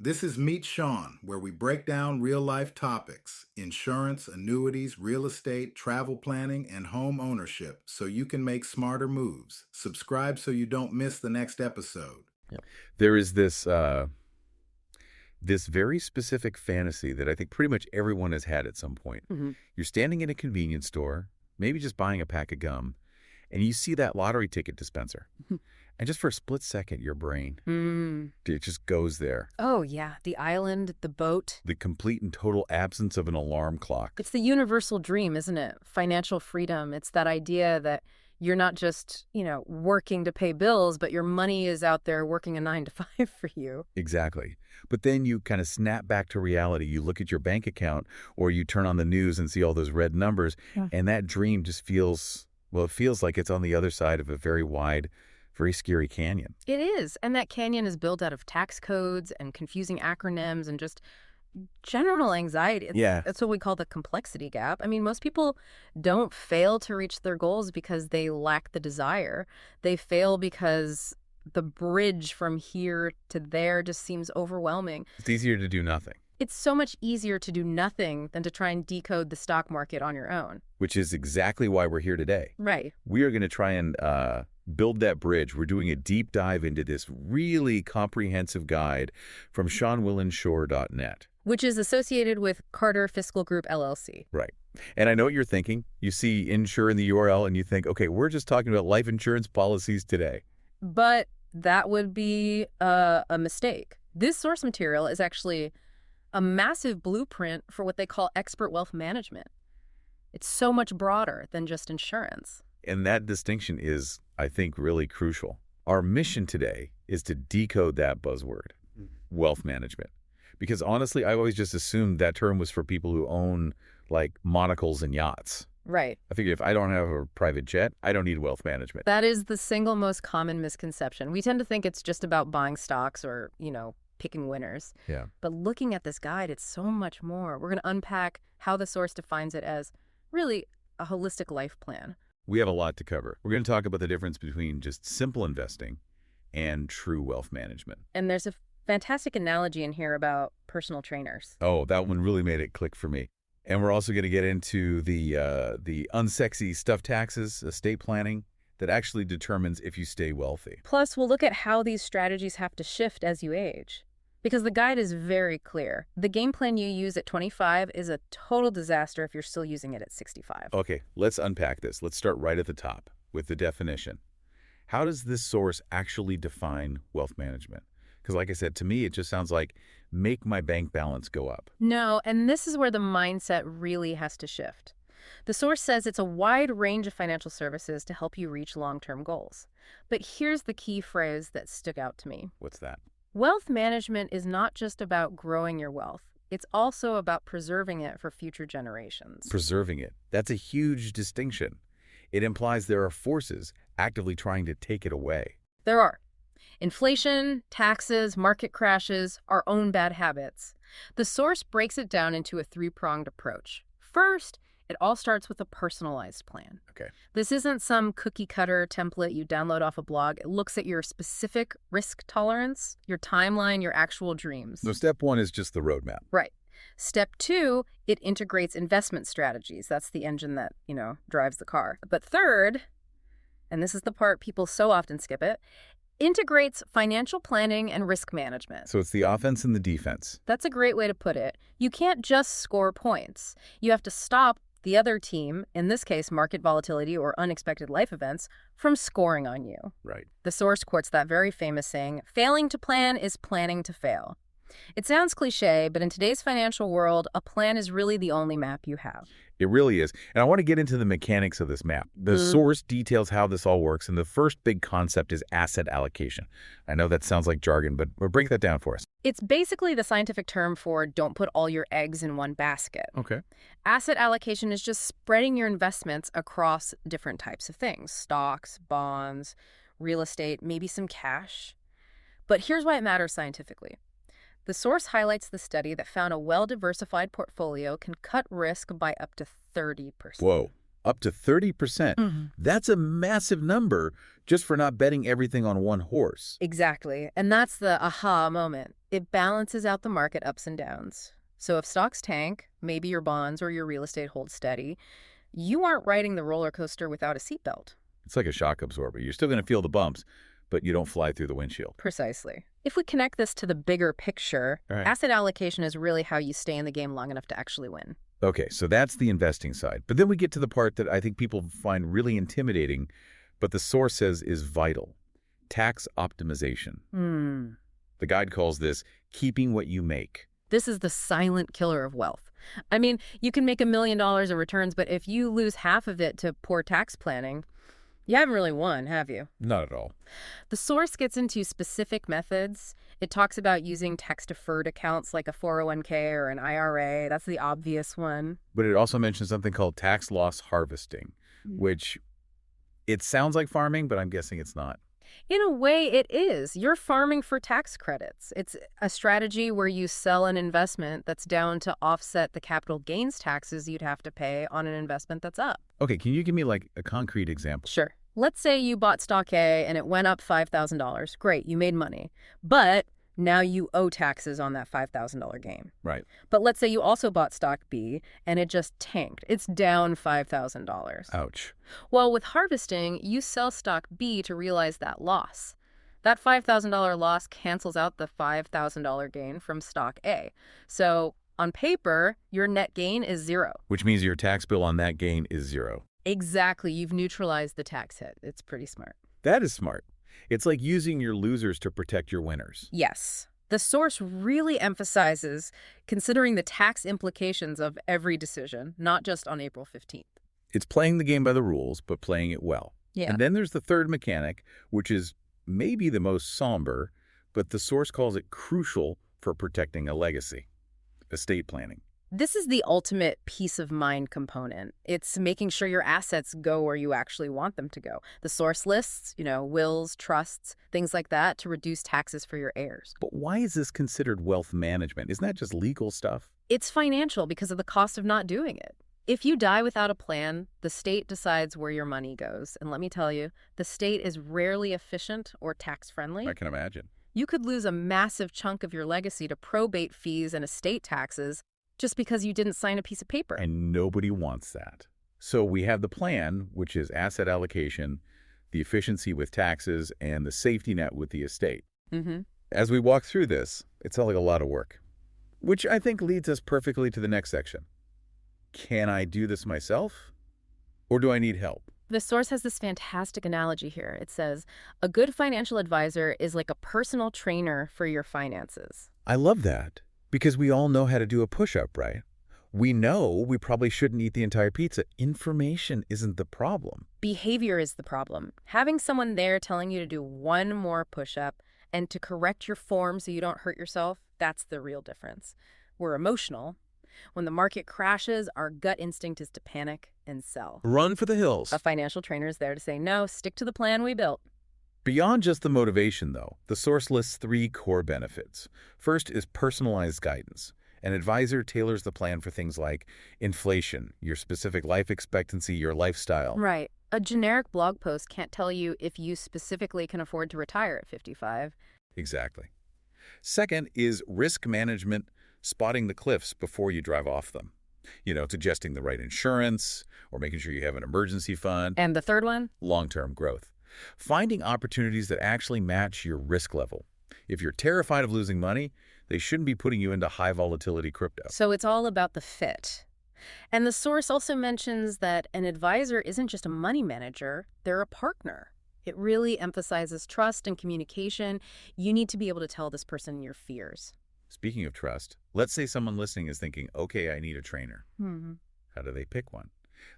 This is Meet Sean, where we break down real life topics insurance, annuities, real estate, travel planning, and home ownership so you can make smarter moves. Subscribe so you don't miss the next episode. Yep. There is this very specific fantasy that I think pretty much everyone has had at some point. You're standing in a convenience store, maybe just buying a pack of gum, and you see that lottery ticket dispenser. And just for a split second, your brain, it just goes there. Oh, yeah. The island, the boat. The complete and total absence of an alarm clock. It's the universal dream, isn't it? Financial freedom. It's that idea that you're not just, working to pay bills, but your money is out there working a 9 to 5 for you. Exactly. But then you kind of snap back to reality. You look at your bank account or you turn on the news and see all those red numbers. Yeah. And that dream just feels, well, it feels like it's on the other side of a very wide, very scary canyon. It is. And that canyon is built out of tax codes and confusing acronyms and just general anxiety. That's what we call the complexity gap. I mean, most people don't fail to reach their goals because they lack the desire. They fail because the bridge from here to there just seems overwhelming. It's easier to do nothing. It's so much easier to do nothing than to try and decode the stock market on your own. Which is exactly why we're here today. Right. We are going to try and build that bridge. We're doing a deep dive into this really comprehensive guide from SeanWillenshore.net. Which is associated with Carter Fiscal Group, LLC. Right. And I know what you're thinking. You see insure in the URL and you think, okay, we're just talking about life insurance policies today. But that would be a mistake. This source material is actually a massive blueprint for what they call expert wealth management. It's so much broader than just insurance. And that distinction is, I think, really crucial. Our mission today is to decode that buzzword, wealth management. Because honestly, I always just assumed that term was for people who own like monocles and yachts. Right. I figure if I don't have a private jet, I don't need wealth management. That is the single most common misconception. We tend to think it's just about buying stocks or, picking winners. Yeah. But looking at this guide, it's so much more. We're going to unpack how the source defines it as really a holistic life plan. We have a lot to cover. We're going to talk about the difference between just simple investing and true wealth management. And there's a fantastic analogy in here about personal trainers. Oh, that one really made it click for me. And we're also going to get into the unsexy stuff taxes, estate planning, that actually determines if you stay wealthy. Plus, we'll look at how these strategies have to shift as you age. Because the guide is very clear. The game plan you use at 25 is a total disaster if you're still using it at 65. Okay, let's unpack this. Let's start right at the top with the definition. How does this source actually define wealth management? Because like I said, to me, it just sounds like make my bank balance go up. No, and this is where the mindset really has to shift. The source says it's a wide range of financial services to help you reach long-term goals. But here's the key phrase that stuck out to me. What's that? Wealth management is not just about growing your wealth. It's also about preserving it for future generations. Preserving it. That's a huge distinction. It implies there are forces actively trying to take it away. There are. Inflation, taxes, market crashes, our own bad habits. The source breaks it down into a three-pronged approach. First, it all starts with a personalized plan. Okay. This isn't some cookie-cutter template you download off a blog. It looks at your specific risk tolerance, your timeline, your actual dreams. So step one is just the roadmap. Right. Step two, it integrates investment strategies. That's the engine that, drives the car. But third, and this is the part people so often skip it, integrates financial planning and risk management. So it's the offense and the defense. That's a great way to put it. You can't just score points. You have to stop the other team, in this case market volatility or unexpected life events, from scoring on you. Right. The source quotes that very famous saying, failing to plan is planning to fail. It sounds cliche, but in today's financial world, a plan is really the only map you have. It really is. And I want to get into the mechanics of this map. The source details how this all works, and the first big concept is asset allocation. I know that sounds like jargon, but break that down for us. It's basically the scientific term for don't put all your eggs in one basket. Okay. Asset allocation is just spreading your investments across different types of things. Stocks, bonds, real estate, maybe some cash. But here's why it matters scientifically. The source highlights the study that found a well-diversified portfolio can cut risk by up to 30%. Whoa. Up to 30%. That's a massive number just for not betting everything on one horse. Exactly. And that's the aha moment. It balances out the market ups and downs. So if stocks tank, maybe your bonds or your real estate hold steady, you aren't riding the roller coaster without a seatbelt. It's like a shock absorber. You're still going to feel the bumps, but you don't fly through the windshield. Precisely. If we connect this to the bigger picture, asset allocation is really how you stay in the game long enough to actually win. Okay, so that's the investing side. But then we get to the part that I think people find really intimidating, but the source says is vital. Tax optimization. The guide calls this keeping what you make. This is the silent killer of wealth. I mean, you can make $1 million in returns, but if you lose half of it to poor tax planning, you haven't really won, have you? Not at all. The source gets into specific methods. It talks about using tax-deferred accounts like a 401k or an IRA. That's the obvious one. But it also mentions something called tax loss harvesting, which it sounds like farming, but I'm guessing it's not. In a way, it is. You're farming for tax credits. It's a strategy where you sell an investment that's down to offset the capital gains taxes you'd have to pay on an investment that's up. Okay, can you give me like a concrete example? Sure. Let's say you bought stock A and it went up $5,000. Great, you made money. But now you owe taxes on that $5,000 gain. Right. But let's say you also bought stock B and it just tanked. It's down $5,000. Ouch. Well, with harvesting, you sell stock B to realize that loss. That $5,000 loss cancels out the $5,000 gain from stock A. So on paper, your net gain is zero. Which means your tax bill on that gain is zero. Exactly. You've neutralized the tax hit. It's pretty smart. That is smart. It's like using your losers to protect your winners. Yes. The source really emphasizes considering the tax implications of every decision, not just on April 15th. It's playing the game by the rules, but playing it well. Yeah. And then there's the third mechanic, which is maybe the most somber, but the source calls it crucial for protecting a legacy: estate planning. This is the ultimate peace of mind component. It's making sure your assets go where you actually want them to go. The source lists, wills, trusts, things like that to reduce taxes for your heirs. But why is this considered wealth management? Isn't that just legal stuff? It's financial because of the cost of not doing it. If you die without a plan, the state decides where your money goes. And let me tell you, the state is rarely efficient or tax-friendly. I can imagine. You could lose a massive chunk of your legacy to probate fees and estate taxes just because you didn't sign a piece of paper. And nobody wants that. So we have the plan, which is asset allocation, the efficiency with taxes, and the safety net with the estate. As we walk through this, it sounds like a lot of work, which I think leads us perfectly to the next section. Can I do this myself, or do I need help? The source has this fantastic analogy here. It says, a good financial advisor is like a personal trainer for your finances. I love that, because we all know how to do a push-up, right? We know we probably shouldn't eat the entire pizza. Information isn't the problem. Behavior is the problem. Having someone there telling you to do one more push-up and to correct your form so you don't hurt yourself, that's the real difference. We're emotional. When the market crashes, our gut instinct is to panic and sell. Run for the hills. A financial trainer is there to say, no, stick to the plan we built. Beyond just the motivation, though, the source lists 3 core benefits. First is personalized guidance. An advisor tailors the plan for things like inflation, your specific life expectancy, your lifestyle. Right. A generic blog post can't tell you if you specifically can afford to retire at 55. Exactly. Second is risk management, spotting the cliffs before you drive off them. Suggesting the right insurance or making sure you have an emergency fund. And the third one? Long-term growth. Finding opportunities that actually match your risk level. If you're terrified of losing money, they shouldn't be putting you into high volatility crypto. So it's all about the fit. And the source also mentions that an advisor isn't just a money manager, they're a partner. It really emphasizes trust and communication. You need to be able to tell this person your fears. Speaking of trust, let's say someone listening is thinking, okay, I need a trainer. How do they pick one?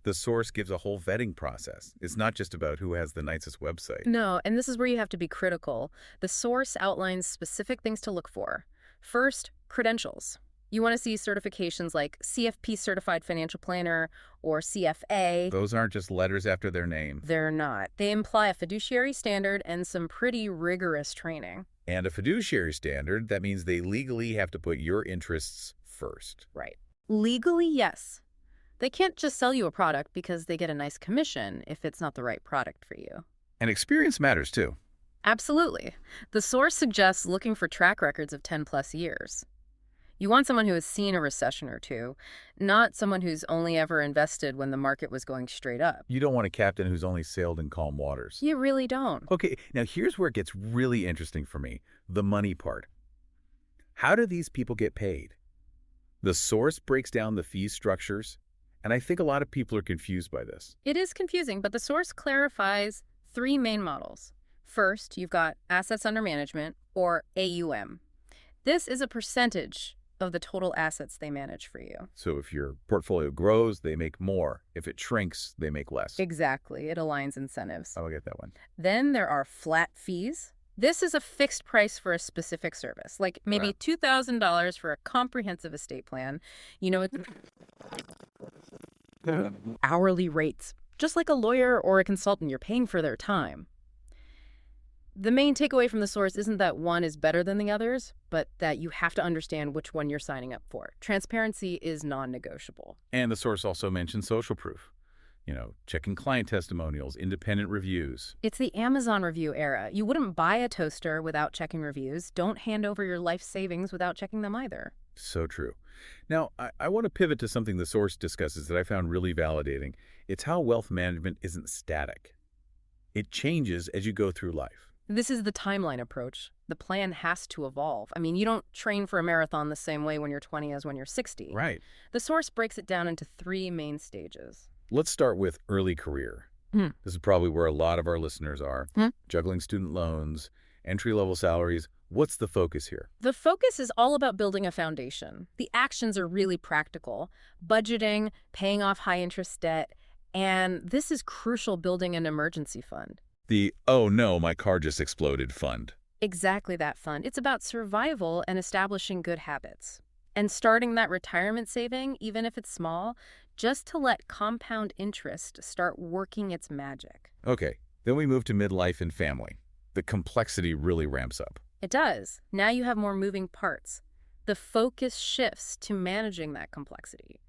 The source gives a whole vetting process. It's not just about who has the nicest website. No, and this is where you have to be critical. The source outlines specific things to look for. First, credentials. You want to see certifications like CFP Certified Financial Planner or CFA. Those aren't just letters after their name. They're not. They imply a fiduciary standard and some pretty rigorous training. And a fiduciary standard, that means they legally have to put your interests first. Right. Legally, yes. They can't just sell you a product because they get a nice commission if it's not the right product for you. And experience matters, too. Absolutely. The source suggests looking for track records of 10-plus years. You want someone who has seen a recession or two, not someone who's only ever invested when the market was going straight up. You don't want a captain who's only sailed in calm waters. You really don't. Okay, now here's where it gets really interesting for me, the money part. How do these people get paid? The source breaks down the fee structures, and I think a lot of people are confused by this. It is confusing, but the source clarifies 3 main models. First, you've got assets under management, or AUM. This is a percentage of the total assets they manage for you. So if your portfolio grows, they make more. If it shrinks, they make less. Exactly. It aligns incentives. I'll get that one. Then there are flat fees. This is a fixed price for a specific service, like maybe $2,000 for a comprehensive estate plan. You know, it's hourly rates, just like a lawyer or a consultant. You're paying for their time. The main takeaway from the source isn't that one is better than the others, but that you have to understand which one you're signing up for. Transparency is non-negotiable. And the source also mentions social proof. You know, checking client testimonials, independent reviews. It's the Amazon review era. You wouldn't buy a toaster without checking reviews. Don't hand over your life savings without checking them either. So true. Now, I want to pivot to something the source discusses that I found really validating. It's how wealth management isn't static. It changes as you go through life. This is the timeline approach. The plan has to evolve. I mean, you don't train for a marathon the same way when you're 20 as when you're 60. Right. The source breaks it down into 3 main stages. Let's start with early career. This is probably where a lot of our listeners are. Juggling student loans, entry-level salaries. What's the focus here? The focus is all about building a foundation. The actions are really practical. Budgeting, paying off high-interest debt, and this is crucial, building an emergency fund. The, oh no, my car just exploded fund. Exactly that fund. It's about survival and establishing good habits. And starting that retirement saving, even if it's small, just to let compound interest start working its magic. Okay, then we move to midlife and family. The complexity really ramps up. It does. Now you have more moving parts. The focus shifts to managing that complexity.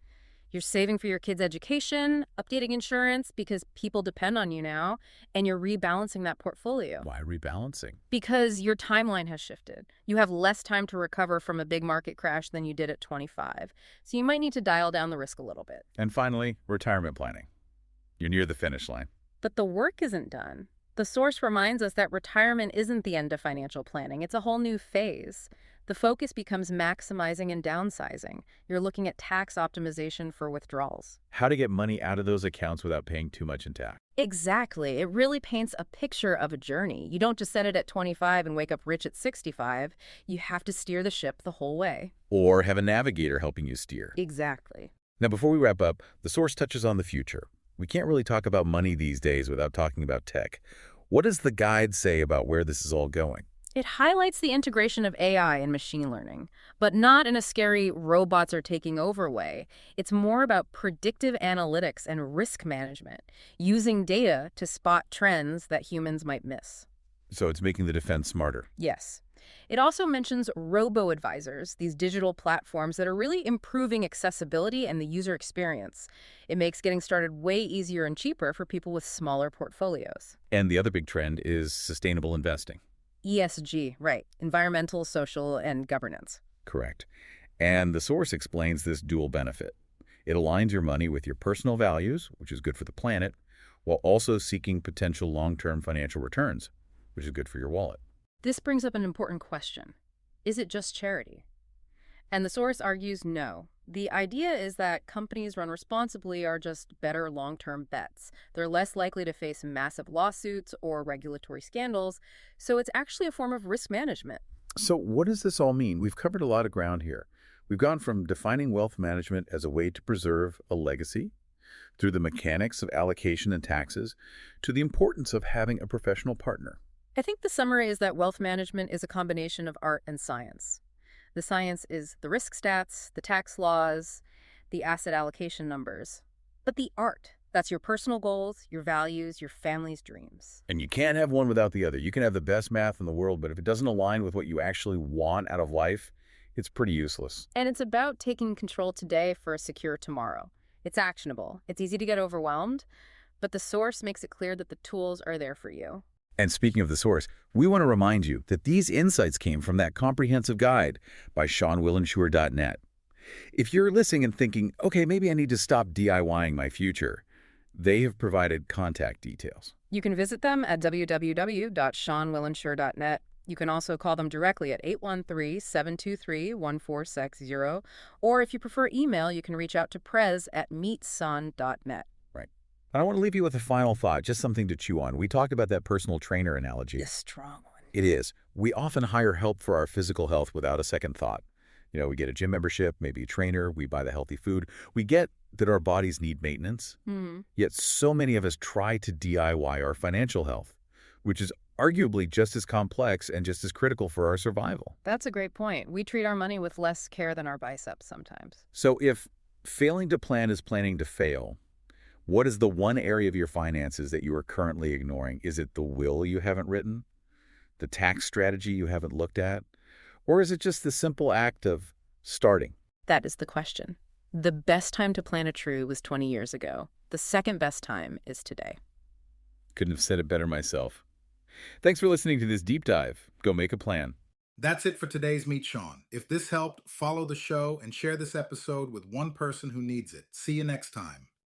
You're saving for your kids' education, updating insurance because people depend on you now, and you're rebalancing that portfolio. Why rebalancing? Because your timeline has shifted. You have less time to recover from a big market crash than you did at 25. So you might need to dial down the risk a little bit. And finally, retirement planning. You're near the finish line. But the work isn't done. The source reminds us that retirement isn't the end of financial planning. It's a whole new phase. The focus becomes maximizing and downsizing. You're looking at tax optimization for withdrawals. How to get money out of those accounts without paying too much in tax. Exactly. It really paints a picture of a journey. You don't just set it at 25 and wake up rich at 65. You have to steer the ship the whole way. Or have a navigator helping you steer. Exactly. Now, before we wrap up, the source touches on the future. We can't really talk about money these days without talking about tech. What does the guide say about where this is all going? It highlights the integration of AI and machine learning, but not in a scary robots are taking over way. It's more about predictive analytics and risk management, using data to spot trends that humans might miss. So it's making the defense smarter. Yes. It also mentions robo-advisors, these digital platforms that are really improving accessibility and the user experience. It makes getting started way easier and cheaper for people with smaller portfolios. And the other big trend is sustainable investing. ESG, right. Environmental, social, and governance. Correct. And the source explains this dual benefit. It aligns your money with your personal values, which is good for the planet, while also seeking potential long-term financial returns, which is good for your wallet. This brings up an important question. Is it just charity? And the source argues no. The idea is that companies run responsibly are just better long-term bets. They're less likely to face massive lawsuits or regulatory scandals, so it's actually a form of risk management. So what does this all mean? We've covered a lot of ground here. We've gone from defining wealth management as a way to preserve a legacy, through the mechanics of allocation and taxes, to the importance of having a professional partner. I think the summary is that wealth management is a combination of art and science. The science is the risk stats, the tax laws, the asset allocation numbers. But the art, that's your personal goals, your values, your family's dreams. And you can't have one without the other. You can have the best math in the world, but if it doesn't align with what you actually want out of life, it's pretty useless. And it's about taking control today for a secure tomorrow. It's actionable. It's easy to get overwhelmed, but the source makes it clear that the tools are there for you. And speaking of the source, we want to remind you that these insights came from that comprehensive guide by SeanWillInsure.net. If you're listening and thinking, okay, maybe I need to stop DIYing my future, they have provided contact details. You can visit them at www.seanwillinsure.net. You can also call them directly at 813-723-1460, or if you prefer email, you can reach out to prez@meetson.net. Right. And I want to leave you with a final thought, just something to chew on. We talked about that personal trainer analogy. A strong one. It is. We often hire help for our physical health without a second thought. We get a gym membership, maybe a trainer, we buy the healthy food. We get that our bodies need maintenance. Yet so many of us try to DIY our financial health, which is arguably just as complex and just as critical for our survival. That's a great point. We treat our money with less care than our biceps sometimes. So if failing to plan is planning to fail, what is the one area of your finances that you are currently ignoring? Is it the will you haven't written? The tax strategy you haven't looked at? Or is it just the simple act of starting? That is the question. The best time to plan a true was 20 years ago. The second best time is today. Couldn't have said it better myself. Thanks for listening to this deep dive. Go make a plan. That's it for today's Meet Sean. If this helped, follow the show and share this episode with one person who needs it. See you next time.